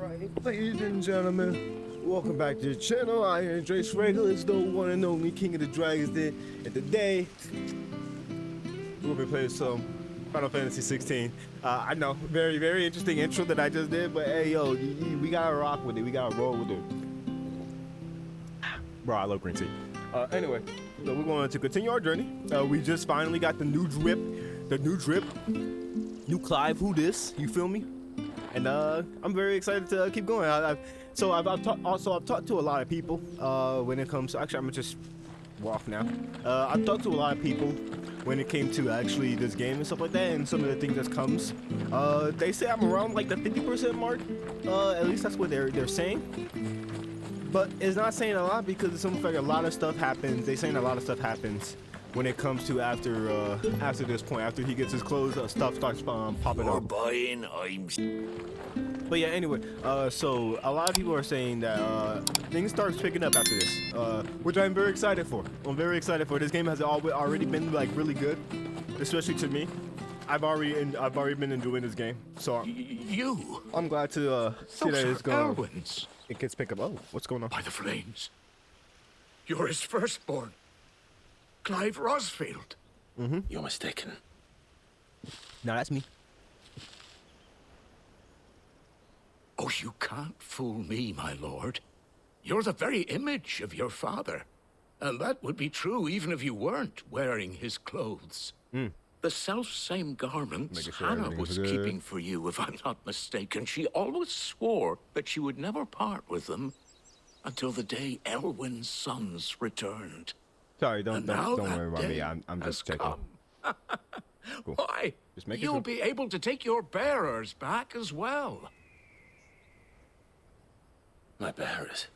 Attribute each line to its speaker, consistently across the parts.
Speaker 1: Alright, ladies and gentlemen, welcome back to the channel. I am DrayceRegulus, the one and only King of the Dragons. And today, we'll be playing some Final Fantasy 16. I know, very, very interesting intro that I just did, but hey, yo, we gotta rock with it. We gotta roll with it. Bro, I love green tea. Anyway, so we're going to continue our journey. We just finally got the new drip, new Clive. Who this? You feel me? And I'm very excited to keep going. I've talked to a lot of people when it comes to, actually I'm gonna just walk now. I've talked to a lot of people when it came to actually this game and stuff like that, and some of the things that comes. They say I'm around like the 50% mark. At least that's what they're saying. But it's not saying a lot because it's something like a lot of stuff happens. They're saying a lot of stuff happens when it comes to after this point, after he gets his clothes, stuff starts popping up.
Speaker 2: Buying,
Speaker 1: But yeah, anyway, so a lot of people are saying that things start picking up after this, which I'm very excited for. I'm very excited for. This game has already been like really good, especially to me. I've already been enjoying this game, so I'm glad to see that it's going. It gets picked up. Oh, what's going on?
Speaker 2: By the flames. You're his firstborn, Clive Rosfield.
Speaker 1: Mm-hmm.
Speaker 2: You're mistaken.
Speaker 1: No, that's me.
Speaker 2: Oh, you can't fool me, my lord. You're the very image of your father. And that would be true even if you weren't wearing his clothes. The self-same garments Hannah was keeping for you, if I'm not mistaken. She always swore that she would never part with them until the day Elwyn's sons returned.
Speaker 1: Sorry, don't worry about me. I'm just checking. Cool.
Speaker 2: Why? You'll be able to take your bearers back as well. My bearers?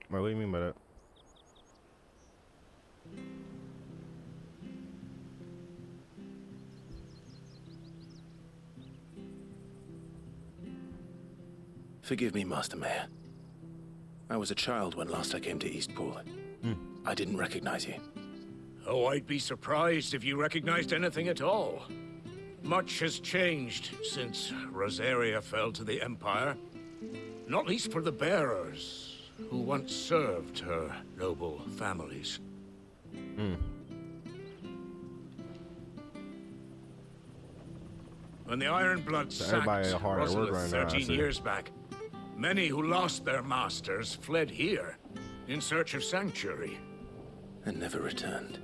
Speaker 1: What do you mean by that?
Speaker 3: Forgive me, Master Mayor. I was a child when last I came to Eastpool. I didn't recognize you.
Speaker 2: Oh, I'd be surprised if you recognized anything at all. Much has changed since Rosaria fell to the Empire. Not least for the bearers, who once served her noble families. When the Iron Blood sacked Rosalith 13 years back, many who lost their masters fled here in search of sanctuary.
Speaker 3: And never returned.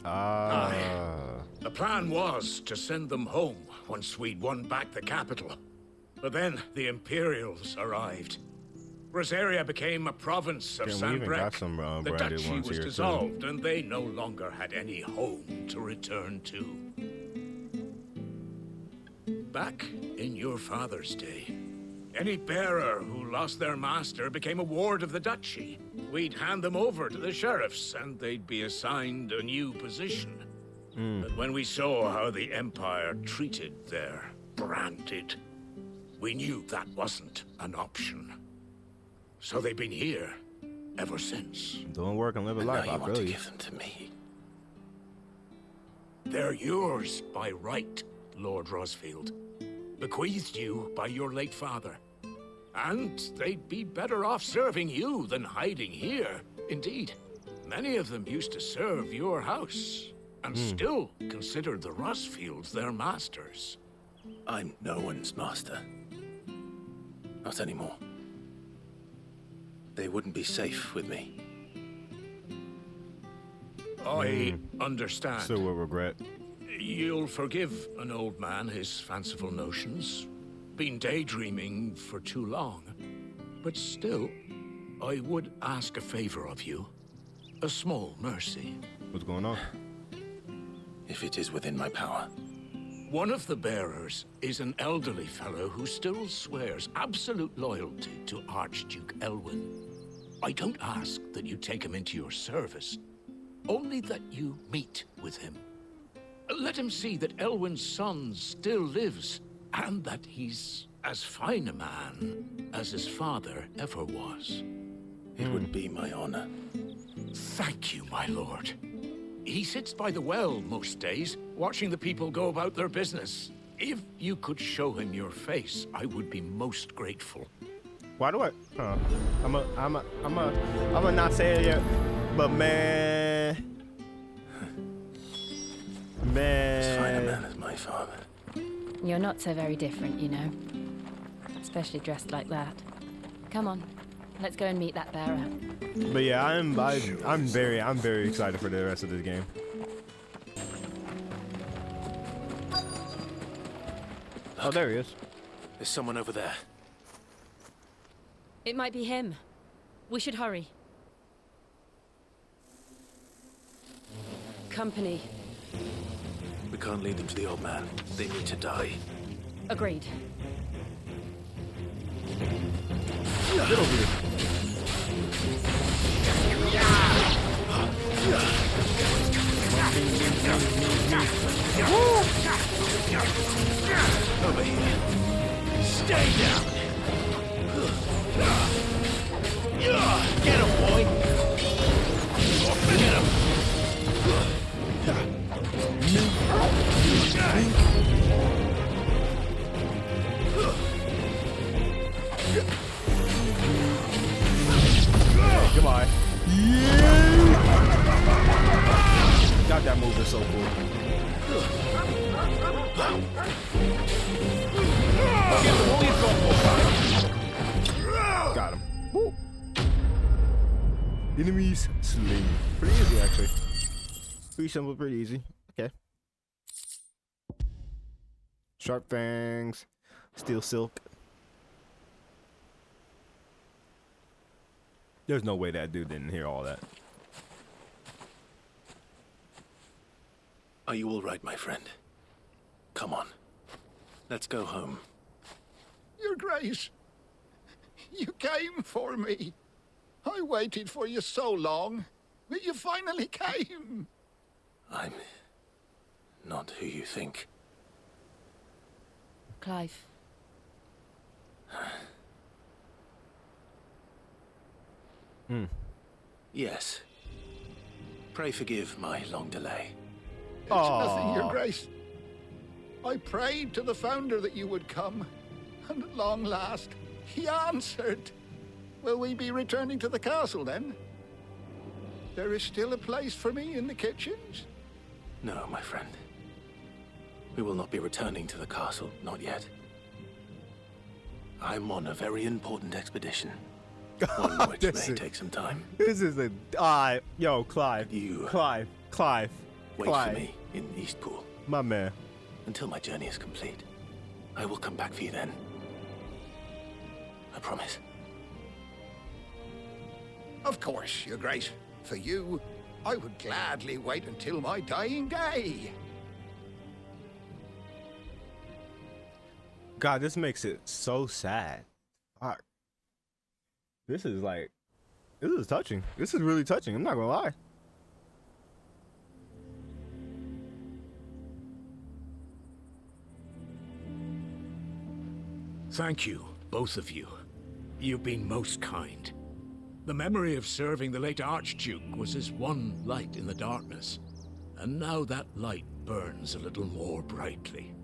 Speaker 2: The plan was to send them home once we'd won back the capital. But then the Imperials arrived. Rosaria became a province of Sanbreque. The duchy was dissolved, and they no longer had any home to return to. Back in your father's day, any bearer who lost their master became a ward of the duchy. We'd hand them over to the sheriffs, and they'd be assigned a new position. But when we saw how the Empire treated their branded, we knew that wasn't an option. So they've been here ever since.
Speaker 1: Don't work and live a life.
Speaker 3: Now you want to give them to me.
Speaker 2: They're yours by right, Lord Rosfield. Bequeathed you by your late father. And they'd be better off serving you than hiding here. Indeed, many of them used to serve your house, and still considered the Rosfields their masters.
Speaker 3: I'm no one's master. Not anymore. They wouldn't be safe with me.
Speaker 2: I understand.
Speaker 1: So we'll regret.
Speaker 2: You'll forgive an old man his fanciful notions. Been daydreaming for too long. But still, I would ask a favor of you. A small mercy.
Speaker 1: What's going on?
Speaker 3: If it is within my power.
Speaker 2: One of the bearers is an elderly fellow who still swears absolute loyalty to Archduke Elwyn. I don't ask that you take him into your service, only that you meet with him. Let him see that Elwyn's son still lives, and that he's as fine a man as his father ever was.
Speaker 3: It would be my honor.
Speaker 2: Thank you, my lord. He sits by the well most days, watching the people go about their business. If you could show him your face, I would be most grateful.
Speaker 1: Why do I? I'm a not say it yet, but man,
Speaker 3: As fine a man as my father.
Speaker 4: You're not so very different, you know. Especially dressed like that. Come on, let's go and meet that bearer.
Speaker 1: but yeah, I'm very excited for the rest of this game. Oh, there he is.
Speaker 3: There's someone over there.
Speaker 4: It might be him. We should hurry. Company.
Speaker 3: We can't lead them to the old man. They need to die.
Speaker 4: Agreed.
Speaker 1: Get over here.
Speaker 3: Over here.
Speaker 2: Stay down!
Speaker 3: Get him, boy! Get him!
Speaker 1: Come on. Yeah! God, that move is so cool. Got him. Woo. Enemies slain. Pretty easy, actually. Pretty simple, pretty easy. Okay. Sharp fangs. Steel silk. There's no way that dude didn't hear all that.
Speaker 3: Are you all right, my friend? Come on. Let's go home.
Speaker 5: Your Grace, you came for me. I waited for you so long, but you finally came.
Speaker 3: I'm not who you think.
Speaker 4: Clive.
Speaker 3: Yes. Pray forgive my long delay.
Speaker 5: It's nothing, Your Grace. I prayed to the Founder that you would come, and at long last, he answered. Will we be returning to the castle, then? There is still a place for me in the kitchens?
Speaker 3: No, my friend. We will not be returning to the castle, not yet. I'm on a very important expedition. One which may take some time.
Speaker 1: This is a yo, Clive. Clive.
Speaker 3: Wait for me in Eastpool.
Speaker 1: My man.
Speaker 3: Until my journey is complete. I will come back for you then. I promise.
Speaker 5: Of course, Your Grace. For you, I would gladly wait until my dying day.
Speaker 1: God, this makes it so sad. Fuck. This is touching. This is really touching. I'm not gonna lie.
Speaker 2: Thank you, both of you. You've been most kind. The memory of serving the late Archduke was as one light in the darkness, and now that light burns a little more brightly.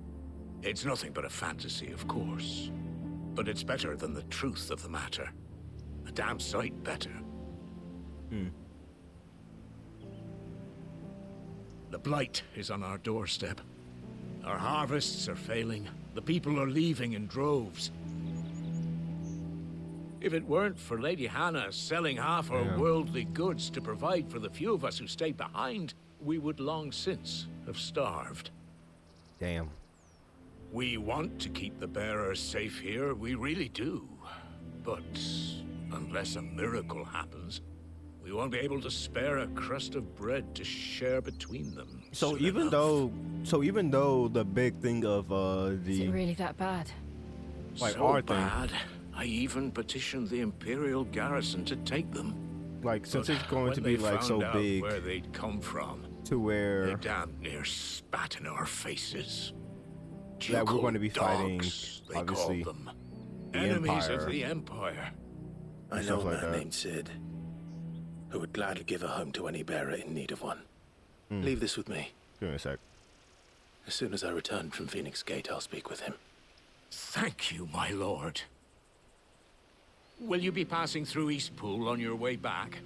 Speaker 2: It's nothing but a fantasy, of course, but it's better than the truth of the matter. A damn sight better. The blight is on our doorstep. Our harvests are failing. The people are leaving in droves. If it weren't for Lady Hannah selling half our worldly goods to provide for the few of us who stayed behind, we would long since have starved.
Speaker 1: Damn.
Speaker 2: We want to keep the bearers safe here, we really do. But unless a miracle happens, we won't be able to spare a crust of bread to share between them.
Speaker 1: So
Speaker 2: soon
Speaker 1: even
Speaker 2: enough.
Speaker 1: though the big thing of
Speaker 4: Is it
Speaker 1: the
Speaker 4: really that bad?
Speaker 1: like
Speaker 2: so
Speaker 1: our thing,
Speaker 2: bad, I even petitioned the Imperial garrison to take them.
Speaker 1: like since
Speaker 2: But
Speaker 1: it's going
Speaker 2: when
Speaker 1: to be
Speaker 2: they
Speaker 1: like so
Speaker 2: found out
Speaker 1: big
Speaker 2: where they'd come from,
Speaker 1: to
Speaker 2: they
Speaker 1: where
Speaker 2: damn near spat in our faces.
Speaker 1: that we're going to be fighting,
Speaker 2: Dogs, they
Speaker 1: obviously,
Speaker 2: called them.
Speaker 1: the
Speaker 2: Enemies
Speaker 1: Empire.
Speaker 2: of the Empire.
Speaker 3: I know
Speaker 1: stuff
Speaker 3: a
Speaker 1: like
Speaker 3: man
Speaker 1: that.
Speaker 3: named Sid, who would gladly give a home to any bearer in need of one. Leave this with me.
Speaker 1: Give me a sec.
Speaker 3: As soon as I return from Phoenix Gate, I'll speak with him.
Speaker 2: Thank you, my lord. Will you be passing through Eastpool on your way back?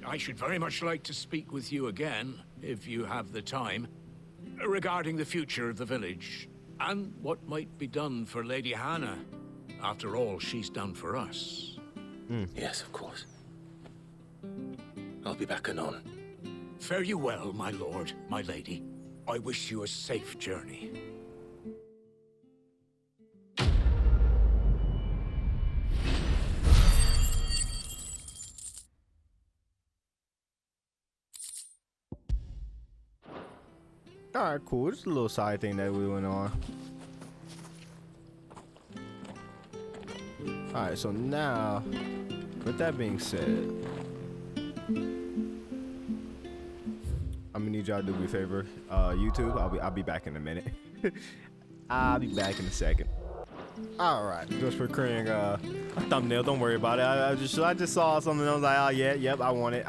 Speaker 2: I should very much like to speak with you again, if you have the time, regarding the future of the village, and what might be done for Lady Hannah. After all she's done for us.
Speaker 3: Yes, of course. I'll be back anon.
Speaker 2: Fare you well, my lord, my lady. I wish you a safe journey.
Speaker 1: Alright, cool. Just a little side thing that we went on. Alright, so now, with that being said, I'm gonna need y'all to do me a favor. YouTube, I'll be back in a minute. I'll be back in a second. Alright, just for creating a thumbnail, don't worry about it. I just saw something, I was like, oh yeah, yep, I want it.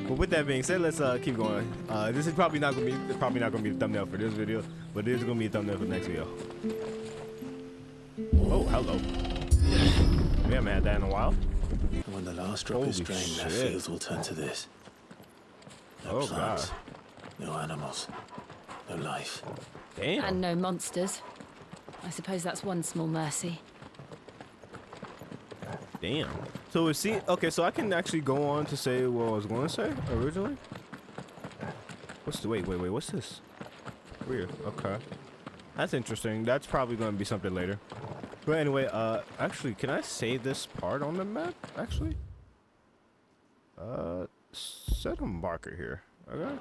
Speaker 1: But with that being said, let's keep going. This is probably not gonna be the thumbnail for this video, but it is gonna be a thumbnail for the next video. Oh, hello. We haven't had that in a while.
Speaker 3: And when the last drop is drained, their fields will turn to this. No plants, no animals, no life.
Speaker 1: Damn.
Speaker 4: And no monsters. I suppose that's one small mercy.
Speaker 1: Damn. So it seems okay. So I can actually go on to say what I was going to say originally. What's the wait? What's this? Weird. Okay. That's interesting. That's probably going to be something later. But anyway, actually, can I save this part on the map? Actually, set a marker here. Okay.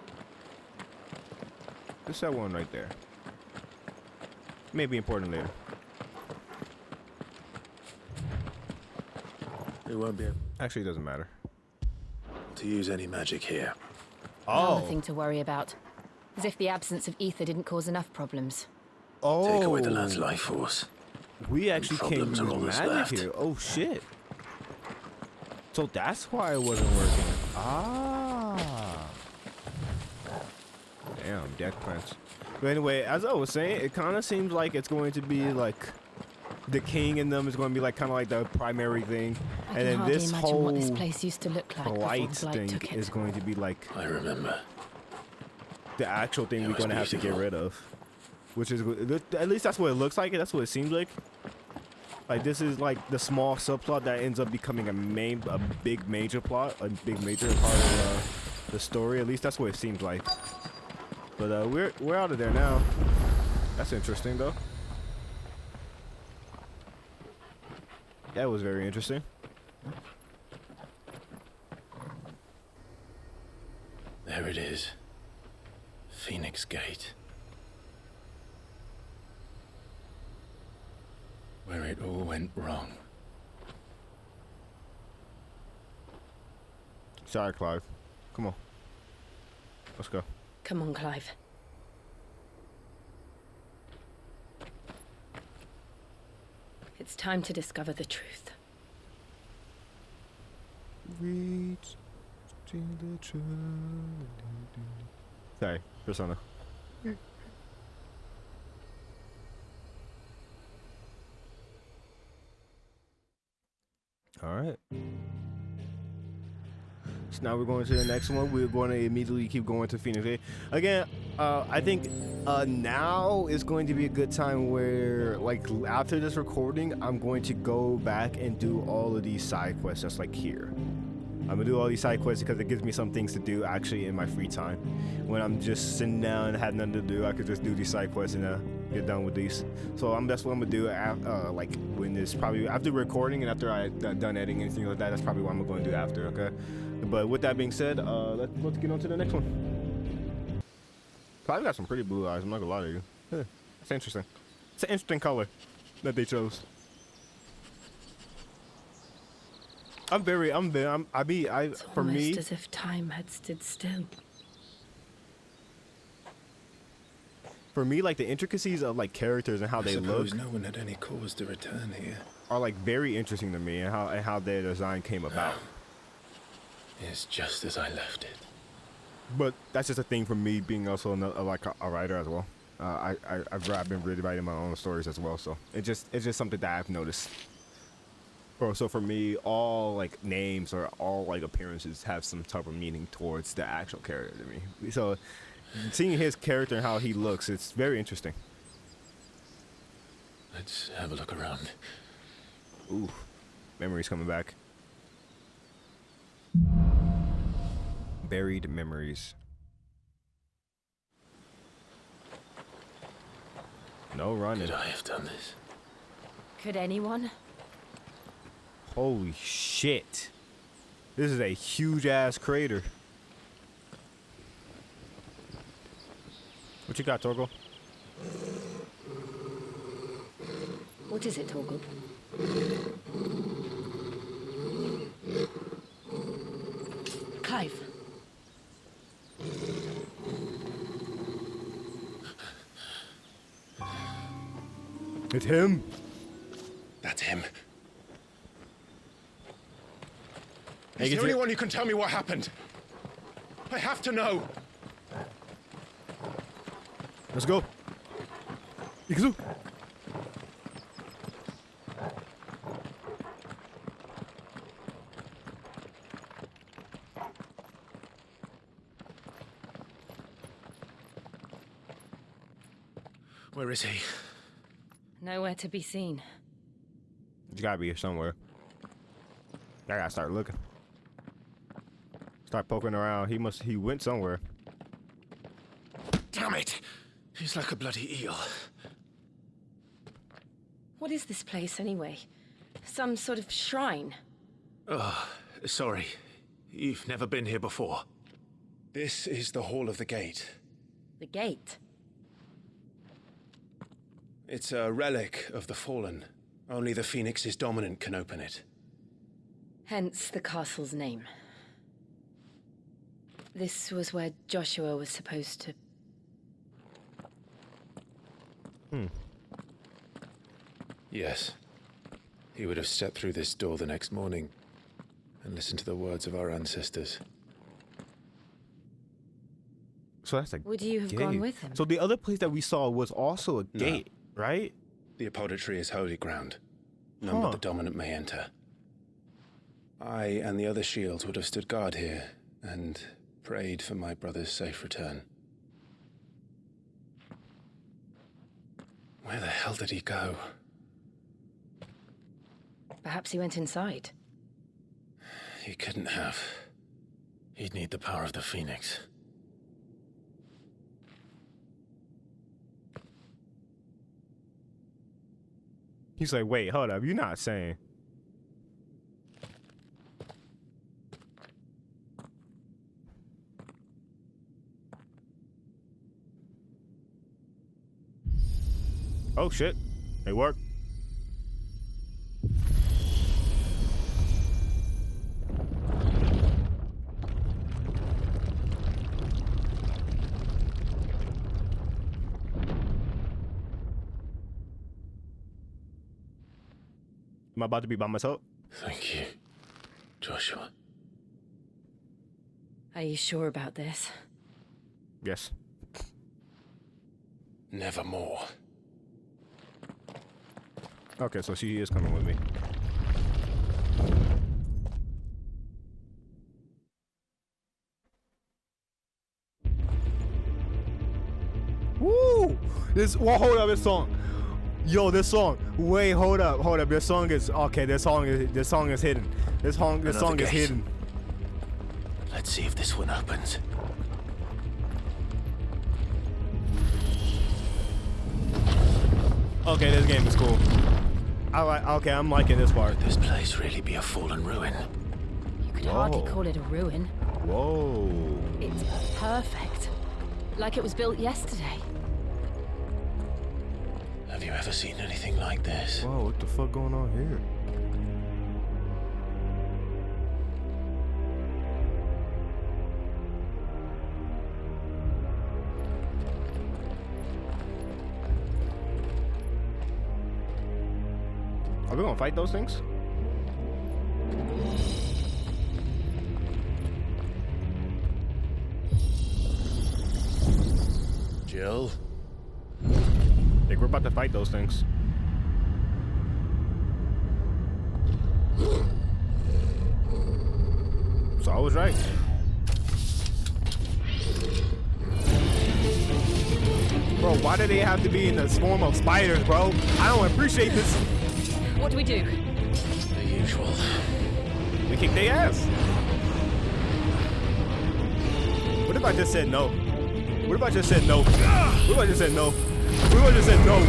Speaker 1: Just that one right there. May be important later.
Speaker 3: It won't be able
Speaker 1: Actually, it doesn't matter.
Speaker 3: to use any magic here.
Speaker 4: Another thing to worry about. As if the absence of ether didn't cause enough problems.
Speaker 1: Oh.
Speaker 3: Take away the lad's life force.
Speaker 1: We actually can't use
Speaker 3: Problems are all that's
Speaker 1: magic
Speaker 3: left.
Speaker 1: here. Oh shit. So that's why it wasn't working. Ah. Damn, death plants. But anyway, as I was saying, it kind of seems like it's going to be like the king in them is going to be like kind of like the primary thing,
Speaker 4: I
Speaker 1: and
Speaker 4: can
Speaker 1: then
Speaker 4: hardly
Speaker 1: this
Speaker 4: imagine
Speaker 1: whole
Speaker 4: what this place used to look like before
Speaker 1: blight
Speaker 4: the blight
Speaker 1: thing
Speaker 4: took it.
Speaker 1: is going to be like
Speaker 3: I remember.
Speaker 1: the actual thing
Speaker 3: It
Speaker 1: we're
Speaker 3: was
Speaker 1: going to have to get
Speaker 3: beautiful.
Speaker 1: rid of, which is at least that's what it looks like. That's what it seems like. Like this is like the small subplot that ends up becoming a big major plot, a big major part of the story. At least that's what it seems like. But we're out of there now. That's interesting though. That was very interesting.
Speaker 3: There it is. Phoenix Gate. Where it all went wrong.
Speaker 1: Sorry, Clive. Come on. Let's go.
Speaker 4: Come on, Clive. It's time to discover the truth.
Speaker 1: Reach to the truth. Sorry, Persona. All right. So now we're going to the next one. We're going to immediately keep going to Phoenix Gate. Again, I think now is going to be a good time where, like, after this recording, I'm going to go back and do all of these side quests just like here. I'm gonna do all these side quests because it gives me some things to do actually in my free time. When I'm just sitting down and have nothing to do, I could just do these side quests and get done with these. So that's what I'm gonna do. Like when this probably after recording and after I done editing and things like that. That's probably what I'm going to do after. Okay. But with that being said, let's get on to the next one. Clive got some pretty blue eyes. I'm not gonna lie to you. It's interesting. It's an interesting color that they chose.
Speaker 4: It's
Speaker 1: for
Speaker 4: almost
Speaker 1: me,
Speaker 4: as if time had stood still.
Speaker 1: like the intricacies of like characters and how they look
Speaker 3: no one had any cause to return here.
Speaker 1: are like very interesting to me, and how their design came about.
Speaker 3: It's just as I left it.
Speaker 1: But that's just a thing for me being also like a writer as well. I've been really writing my own stories as well, so it's just something that I've noticed. So for me, all like names or all like appearances have some type of meaning towards the actual character to me. So seeing his character and how he looks, it's very interesting.
Speaker 3: Let's have a look around.
Speaker 1: Ooh, memories coming back. Buried memories. No running.
Speaker 3: Could I have done this?
Speaker 4: Could anyone?
Speaker 1: Holy shit. This is a huge ass crater. What you got, Torgal?
Speaker 4: What is it, Torgal? Clive.
Speaker 1: It's him.
Speaker 6: That's him.
Speaker 1: Hey,
Speaker 6: He's the
Speaker 1: get
Speaker 6: only
Speaker 1: your-
Speaker 6: one who can tell me what happened. I have to know.
Speaker 1: Let's go. Ikazu.
Speaker 3: Where is he?
Speaker 4: Nowhere to be seen.
Speaker 1: You gotta be here somewhere. I gotta start looking. Start poking around. He went somewhere.
Speaker 3: Damn it! He's like a bloody eel.
Speaker 4: What is this place, anyway? Some sort of shrine?
Speaker 3: Oh, sorry. You've never been here before.
Speaker 6: This is the Hall of the Gate.
Speaker 4: The gate?
Speaker 6: It's a relic of the Fallen. Only the Phoenix's dominant can open it.
Speaker 4: Hence the castle's name. This was where Joshua was supposed to...
Speaker 6: Yes. He would have stepped through this door the next morning and listened to the words of our ancestors.
Speaker 1: So that's a
Speaker 4: Would you have gone with him?
Speaker 1: So the other place that we saw was also a gate, right?
Speaker 6: The apodatory is holy ground. None but the dominant may enter. I and the other shields would have stood guard here and prayed for my brother's safe return. Where the hell did he go?
Speaker 4: Perhaps he went inside.
Speaker 6: He couldn't have.
Speaker 3: He'd need the power of the Phoenix.
Speaker 1: He's like, wait, hold up. You're not saying. Oh, shit. It worked. Am I about to be by myself?
Speaker 3: Thank you, Joshua.
Speaker 4: Are you sure about this?
Speaker 1: Yes.
Speaker 6: Nevermore.
Speaker 1: Okay, so she is coming with me. Woo! Well, hold up, this song. Yo, this song. Wait, hold up. This song is okay. This song is hidden. This song is hidden.
Speaker 3: Let's see if this one opens.
Speaker 1: Okay, this game is cool. I'm liking this part.
Speaker 3: Could this place really be a fallen ruin?
Speaker 4: You could hardly call it a ruin.
Speaker 1: Whoa.
Speaker 4: It's perfect. Like it was built yesterday.
Speaker 3: Have you ever seen anything like this?
Speaker 1: Whoa, what the fuck going on here? Are we gonna fight those things?
Speaker 3: Jill?
Speaker 1: I think we're about to fight those things. So I was right. Bro, why do they have to be in the swarm of spiders, bro? I don't appreciate this.
Speaker 4: What do we do?
Speaker 3: The usual.
Speaker 1: We kick their ass. What if I just said no? What if I just said no? What if I just said no? What if I just said no?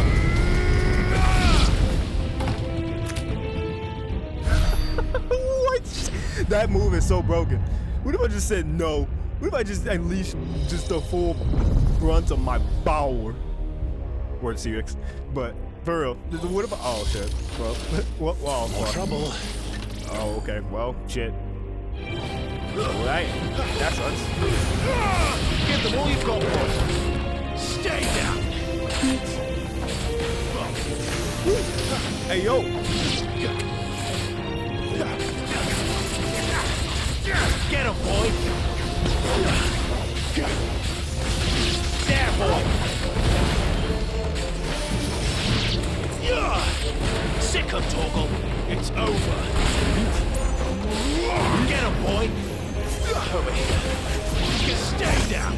Speaker 1: What? That move is so broken. What if I just said no? What if I just unleashed just the full brunt of my power? Word CX. But for real, what about? Oh shit. Well, what? Well,
Speaker 3: More trouble.
Speaker 1: Oh, okay. Well, shit. Alright. That sucks.
Speaker 2: Give them all you've got, boy. Stay down.
Speaker 1: Hey, yo.
Speaker 2: Get him, boy. There, boy. Sick of Torgal. It's over. Get him, boy. Over here. Stay down.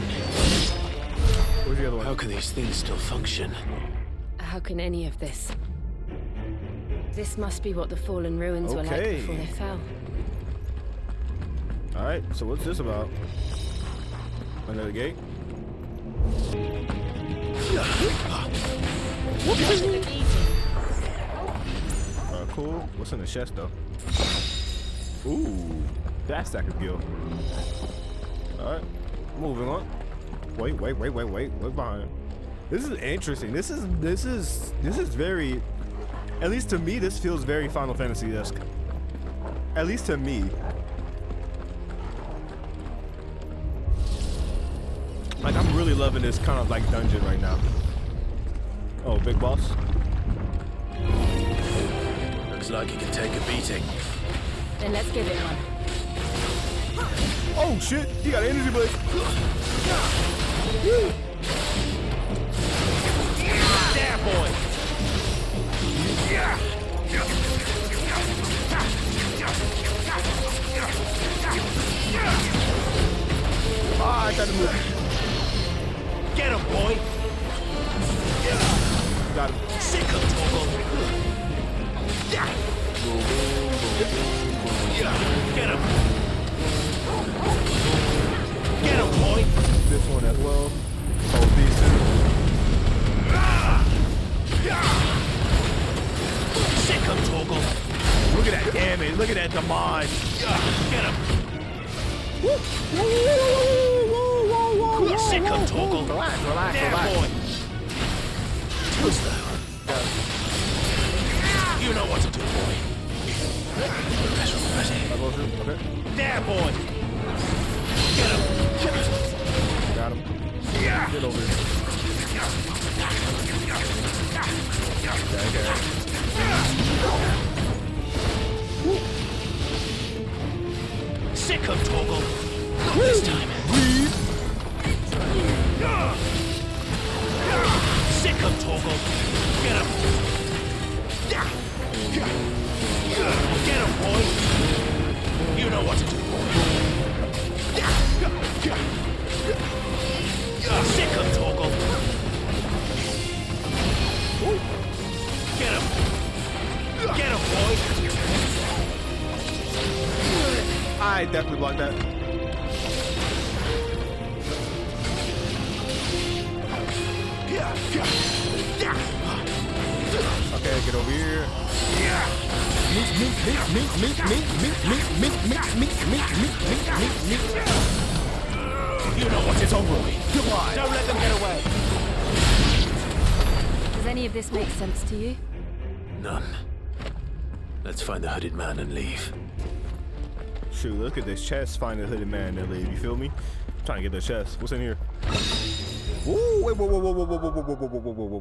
Speaker 1: Where's the other one?
Speaker 3: How can these things still function?
Speaker 4: How can any of this? This must be what the fallen ruins were like
Speaker 1: Okay.
Speaker 4: before they fell.
Speaker 1: Alright, so what's this about? Another gate? Cool. What's in the chest, though? Ooh, that's stack of gil. Alright, moving on. Wait. What's behind it? This is interesting. This is very, at least to me, this feels very Final Fantasy-esque. At least to me. Like, I'm really loving this kind of like dungeon right now. Oh, big boss.
Speaker 3: Looks like it can take a beating.
Speaker 4: Then let's give it one.
Speaker 1: Oh shit, he got an energy blade.
Speaker 2: There, boy.
Speaker 1: Ah, I tried to move.
Speaker 2: Get him, boy.
Speaker 1: Got him.
Speaker 2: Sick of Torgal. Get him. Get him, boy.
Speaker 1: This one as well. Oh, these two.
Speaker 2: Sick of Torgal.
Speaker 1: Look at that damage. Look at that damage.
Speaker 2: Get him.
Speaker 1: Whoa.
Speaker 2: Sick of Torgal.
Speaker 1: Relax.
Speaker 2: There, boy.
Speaker 3: What's that?
Speaker 2: You know what to do, boy.
Speaker 1: Okay.
Speaker 2: There, boy. Get him.
Speaker 1: Got him. Get over here. Okay.
Speaker 2: Sick of Torgal. Not this time. Sick of Torgal. Get him. Get him, boy. You know what to do, boy. Sick of Torgal. Get him. Get him, boy.
Speaker 1: I definitely blocked that. Okay, get over here.
Speaker 2: You know what it's over with. Goodbye. Don't let them get away.
Speaker 4: Does any of this make sense to you?
Speaker 3: None. Let's find the hooded man and leave.
Speaker 1: Shoot, look at this chest. Find the hooded man and leave. You feel me? I'm trying to get the chest. What's in here? Ooh, wait, whoa.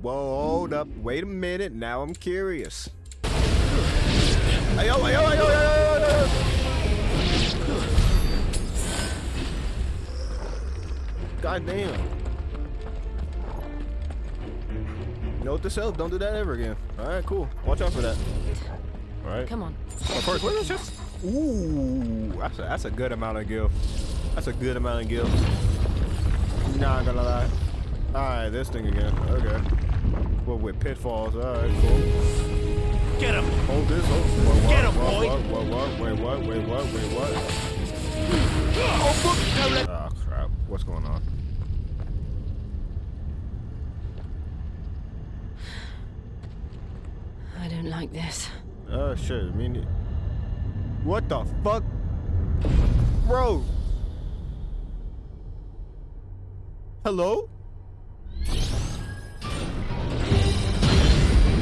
Speaker 1: Hold up. Wait a minute. Now I'm curious. Ayo. God damn. Note to self, don't do that ever again. All right, cool. Watch out for that. All right.
Speaker 4: Come on.
Speaker 1: Oh, first, what is this? Ooh, that's a good amount of gil. That's a good amount of gil. Not gonna lie. All right, this thing again. Okay. Well, with pitfalls. All right, cool.
Speaker 7: Get him!
Speaker 1: Hold this. What,
Speaker 7: Get him, boy!
Speaker 1: What? Wait, what? Oh, crap. What's going on?
Speaker 4: I don't like this.
Speaker 1: Oh, shit. I mean, what the fuck? Bro. Hello?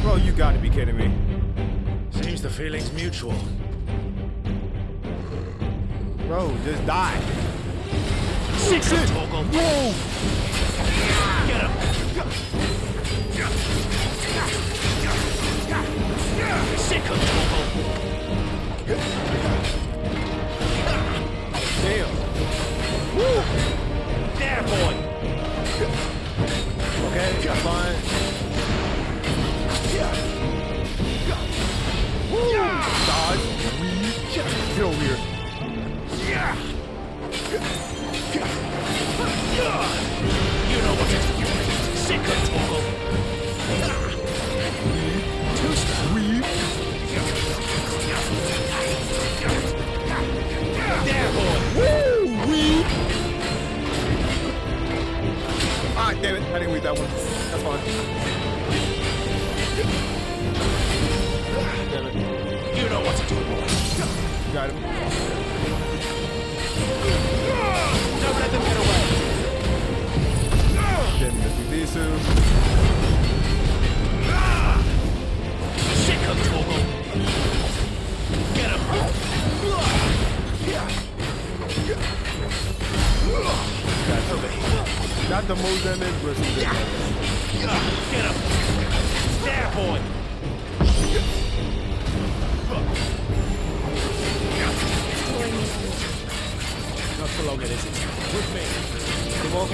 Speaker 1: Bro, you gotta be kidding me.
Speaker 7: Seems the feeling's mutual.
Speaker 1: Bro, just die.
Speaker 7: Sick of Toggle.
Speaker 1: Whoa!
Speaker 7: Get him! Sick of Toggle.
Speaker 1: Damn. Woo!
Speaker 7: There, boy!
Speaker 1: Okay, that's fine. Woo! Dodge. Get over here.
Speaker 7: You know what to do. Sick of Toggle.
Speaker 1: Weave.
Speaker 7: There, boy!
Speaker 1: Woo! Weave. Ah, damn it. I didn't read that one. That's fine. Damn it.
Speaker 7: You know what to do, boy.
Speaker 1: Got him.
Speaker 7: Don't let them get away.
Speaker 1: Damn it, Bisu.
Speaker 7: Sick of Toggle. Get him.
Speaker 1: Not the most damage, but some good damage.
Speaker 7: Get him. There, boy. Not so long, it isn't. With me.
Speaker 1: Come on.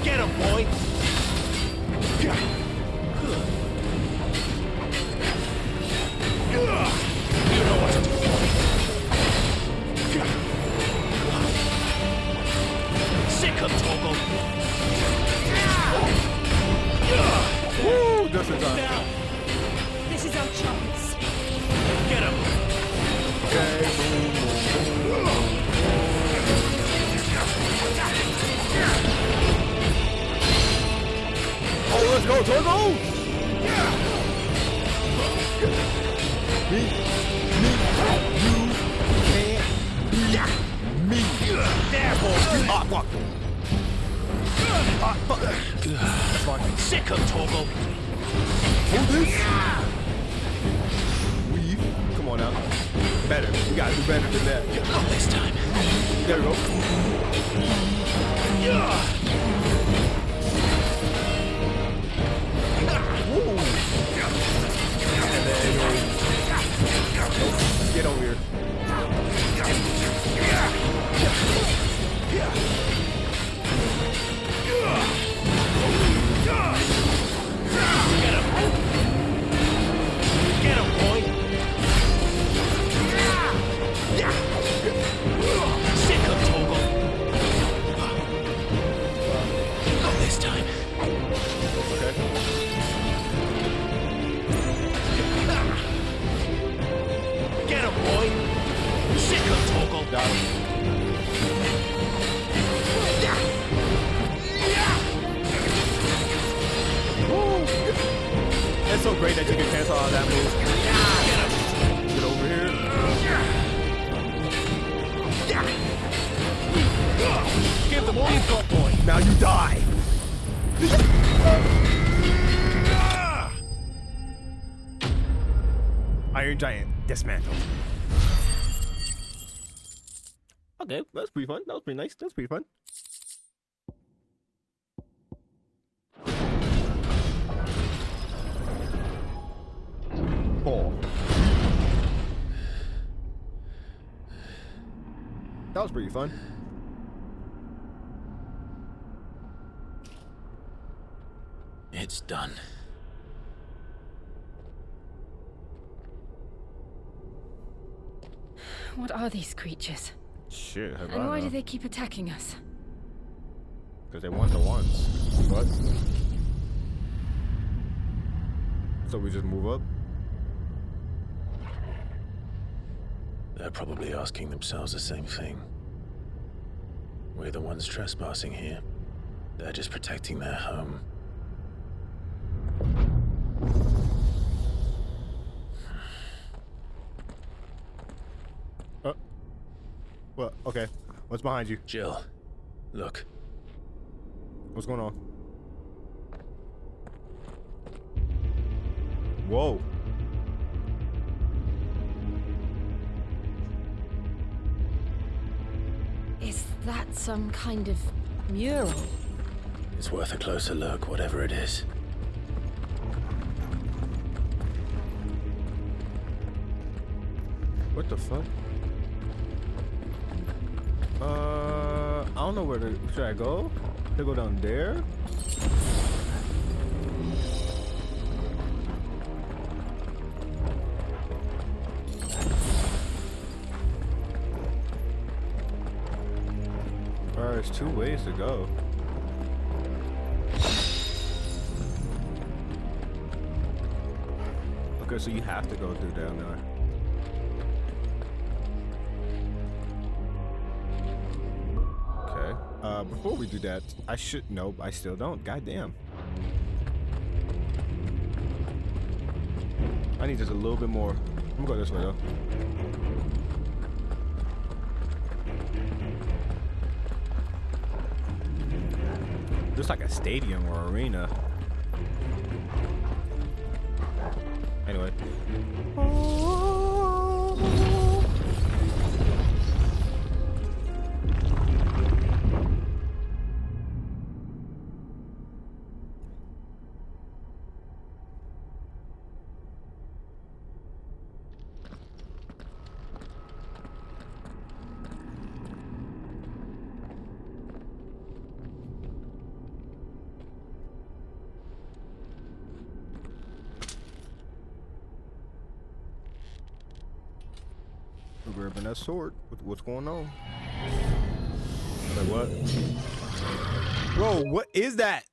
Speaker 7: Get him, boy. You know what to do. Sick of Toggle.
Speaker 1: Woo! Just in time.
Speaker 7: Now.
Speaker 8: This is our chance.
Speaker 7: Get him.
Speaker 1: Okay, boom. Oh, let's go, Torgo! Me, you can't beat me.
Speaker 7: There, boy.
Speaker 1: Ah, fuck. Ah, fuck. That's fine.
Speaker 7: Sick of Toggle.
Speaker 1: Hold this. Weave. Come on now. Better. You gotta do better than that.
Speaker 7: Not this time.
Speaker 1: There we go. Woo. And then get over here.
Speaker 7: Get him, boy. Sick of Toggle. Not this time.
Speaker 1: Okay.
Speaker 7: Get him, boy. Sick of Toggle.
Speaker 1: Got him. Woo. It's so great that you can cancel out that move. Get over here.
Speaker 7: Give them all you've got, boy.
Speaker 1: Now you die. Iron Giant dismantled. Okay, that's pretty fun. That was pretty nice. That's pretty fun. Four. That was pretty fun.
Speaker 3: done.
Speaker 4: What are these creatures?
Speaker 1: Shit,
Speaker 4: And why do they keep attacking us?
Speaker 1: Because they want the ones. What? So we just move up?
Speaker 3: They're probably asking themselves the same thing. We're the ones trespassing here. They're just protecting their home.
Speaker 1: Well, okay. What's behind you?
Speaker 3: Jill, look.
Speaker 1: What's going on? Whoa.
Speaker 4: Is that some kind of mural?
Speaker 3: It's worth a closer look, whatever it is.
Speaker 1: What the fuck? I don't know where to. Should I go? Should I go down there? There's two ways to go. Okay, so you have to go through down there. Before we do that, I should. Nope, I still don't. Goddamn. I need just a little bit more. I'm gonna go this way though. Looks like a stadium or arena. Anyway. Grabbing that sword. What's going on? Wait, what? Bro, what is that?